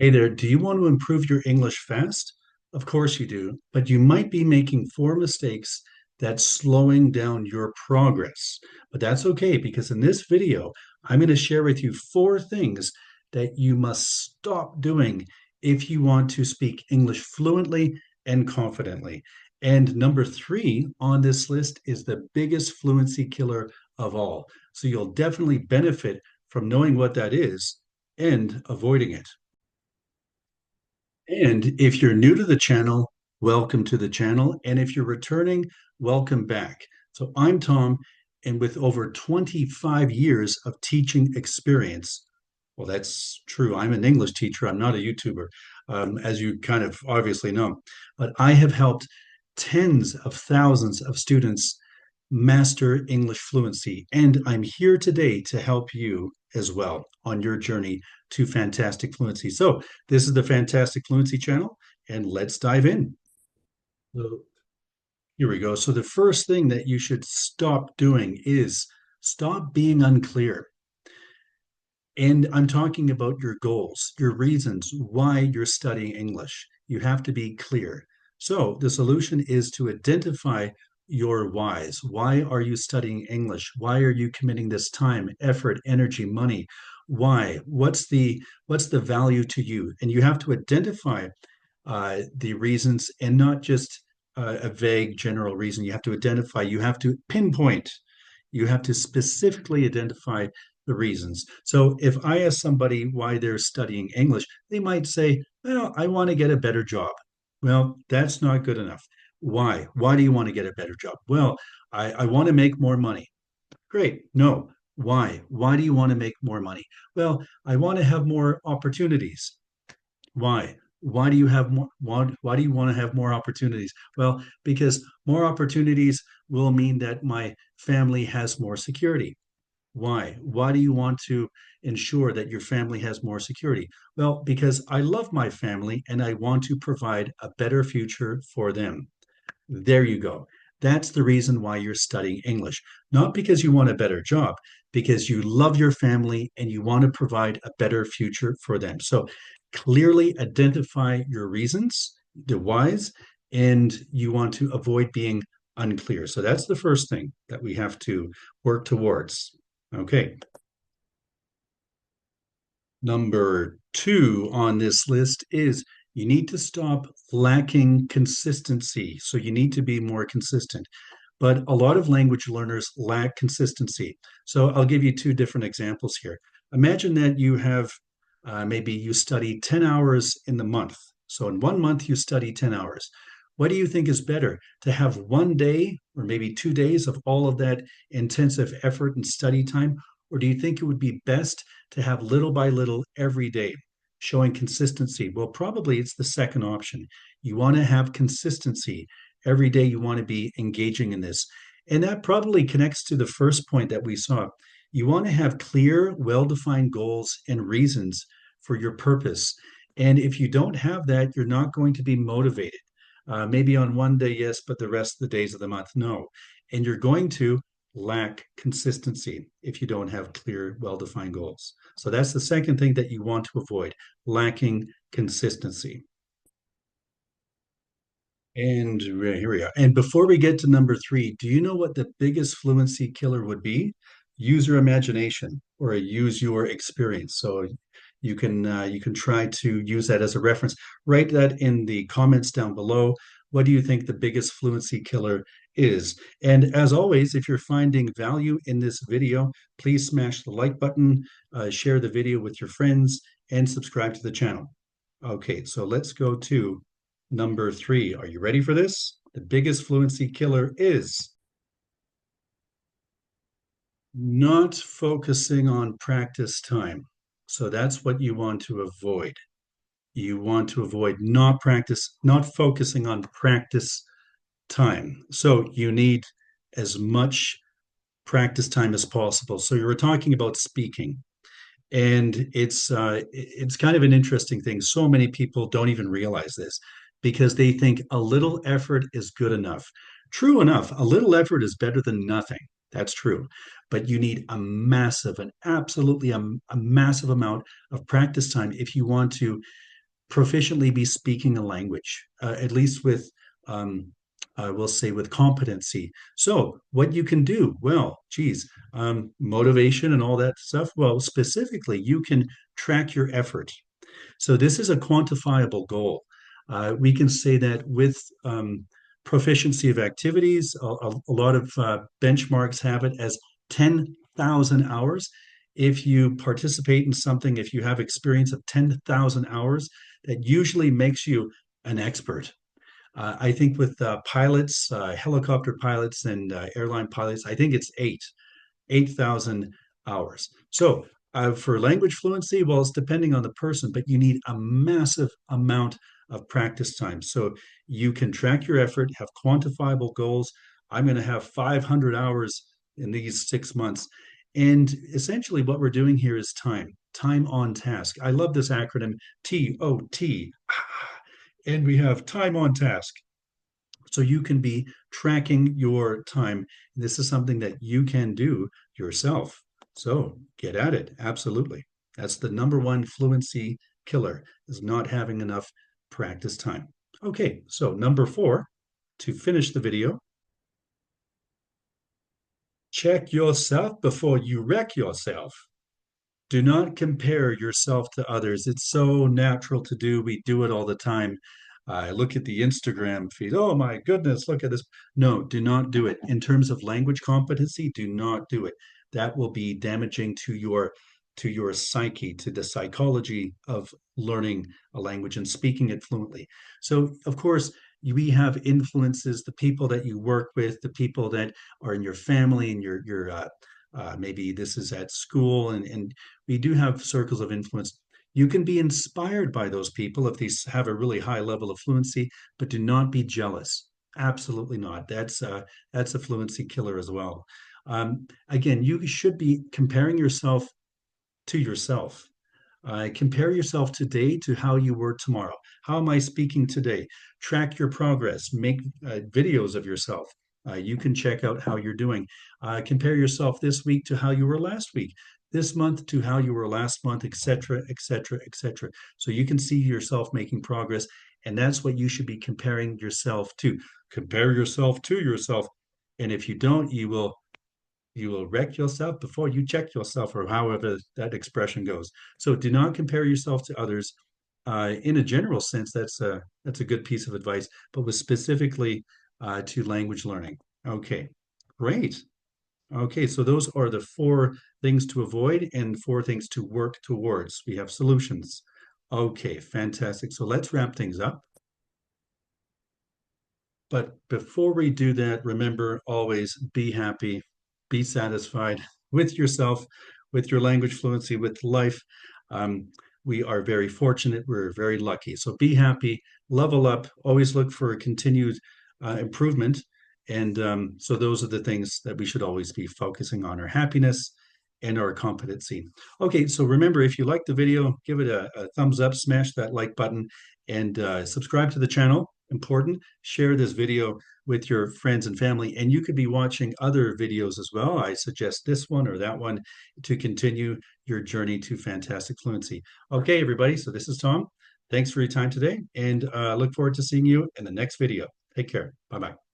Hey there, do you want to improve your English fast? Of course you do, but you might be making four mistakes that's slowing down your progress. But that's okay because in this video, I'm going to share with you four things that you must stop doing if you want to speak English fluently and confidently. And number three on this list is the biggest fluency killer of all. So you'll definitely benefit from knowing what that is and avoiding it. And if you're new to the channel, welcome to the channel. And if you're returning, welcome back. So I'm Tom, and with over 25 years of teaching experience, well, that's true. I'm an English teacher. I'm not a YouTuber, as you kind of obviously know. But I have helped tens of thousands of students master English fluency. And I'm here today to help you as well on your journey to fantastic fluency. So, this is the Fantastic Fluency channel, and let's dive in. So, here we go. So, the first thing that you should stop doing is stop being unclear. And I'm talking about your goals, your reasons why you're studying English. You have to be clear. So, the solution is to identify your whys. Why are you studying English? Why are you committing this time, effort, energy, money? Why? What's the value to you? And you have to identify the reasons and not just a vague general reason. You have to identify, you have to pinpoint, you have to specifically identify the reasons. So if I ask somebody why they're studying English, they might say, well, I want to get a better job. Well, that's not good enough. Why? Why do you want to get a better job? Well, I want to make more money. Great. No. Why? Why do you want to make more money? Well, I want to have more opportunities. Why? Why do you have more? Why do you want to have more opportunities? Well, because more opportunities will mean that my family has more security. Why? Why do you want to ensure that your family has more security? Well, because I love my family and I want to provide a better future for them. There you go. That's the reason why you're studying English. Not because you want a better job, because you love your family and you want to provide a better future for them. So clearly identify your reasons, the whys, and you want to avoid being unclear. So that's the first thing that we have to work towards. Okay. Number two on this list is you need to stop lacking consistency. So you need to be more consistent. But a lot of language learners lack consistency. So I'll give you two different examples here. Imagine that you have maybe you study 10 hours in the month. So in 1 month, you study 10 hours. What do you think is better, to have 1 day or maybe 2 days of all of that intensive effort and study time? Or do you think it would be best to have little by little every day, showing consistency? Well, probably it's the second option. You want to have consistency. Every day you want to be engaging in this. And that probably connects to the first point that we saw. You want to have clear, well defined goals and reasons for your purpose. And if you don't have that, you're not going to be motivated. Maybe on 1 day, yes, but the rest of the days of the month, no. And you're going to lack consistency if you don't have clear, well defined goals. So that's the second thing that you want to avoid, lacking consistency. And here we are. And before we get to number three, do you know what the biggest fluency killer would be? Use your imagination or use your experience. So you can try to use that as a reference. Write that in the comments down below. What do you think the biggest fluency killer is? And as always, if you're finding value in this video, please smash the like button, share the video with your friends, and subscribe to the channel. Okay, so let's go to number three. Are you ready for this? The biggest fluency killer is not focusing on practice time. So that's what you want to avoid. You want to avoid not focusing on practice time. So you need as much practice time as possible. So you were talking about speaking. And it's kind of an interesting thing. So many people don't even realize this because they think a little effort is good enough. True enough, a little effort is better than nothing. That's true. But you need an absolutely a massive amount of practice time if you want to proficiently be speaking a language, at least with, we'll say, with competency. So, what you can do, well, geez, motivation and all that stuff. Well, specifically, you can track your effort. So this is a quantifiable goal. We can say that with proficiency of activities, a lot of benchmarks have it as 10,000 hours. If you participate in something, if you have experience of 10,000 hours, that usually makes you an expert. I think with pilots, helicopter pilots, and airline pilots, I think it's 8,000 hours. So for language fluency, well, it's depending on the person, but you need a massive amount of practice time. So you can track your effort, have quantifiable goals. I'm going to have 500 hours in these 6 months. And essentially, what we're doing here is time on task. I love this acronym, TOT. And we have time on task. So you can be tracking your time. This is something that you can do yourself. So get at it. Absolutely. That's the number one fluency killer, is not having enough practice time. Okay, so number 4, to finish the video, check yourself before you wreck yourself. Do not compare yourself to others. It's so natural to do. We do it all the time. I look at the Instagram feed. Oh my goodness, look at this. No, do not do it. In terms of language competency, do not do it. That will be damaging to your psyche, to the psychology of learning a language and speaking it fluently. So, of course, we have influences, the people that you work with, the people that are in your family, and maybe this is at school, and we do have circles of influence. You can be inspired by those people if they have a really high level of fluency, but do not be jealous. Absolutely not. That's a fluency killer as well. Again, you should be comparing yourself to yourself. Compare yourself today to how you were tomorrow. How am I speaking today? Track your progress. Make videos of yourself. You can check out how you're doing. Compare yourself this week to how you were last week, this month to how you were last month, etc., etc., etc. So you can see yourself making progress, and that's what you should be comparing yourself to. Compare yourself to yourself, and if you don't, you will wreck yourself before you check yourself, or however that expression goes. So do not compare yourself to others. In a general sense, that's a good piece of advice, but with specifically to language learning. Okay, great. Okay, so those are the 4 things to avoid and 4 things to work towards. We have solutions. Okay, fantastic. So let's wrap things up. But before we do that, remember, always be happy, be satisfied with yourself, with your language fluency, with life. Um, we are very fortunate. We're very lucky. So be happy, level up, always look for continued improvement. And so those are the things that we should always be focusing on: our happiness and our competency. Okay, so remember, if you like the video, give it a thumbs up, smash that like button, and subscribe to the channel. Important. Share this video with your friends and family, and you could be watching other videos as well. I suggest this one or that one to continue your journey to fantastic fluency. Okay, everybody, so this is Tom. Thanks for your time today, and look forward to seeing you in the next video. Take care. Bye-bye.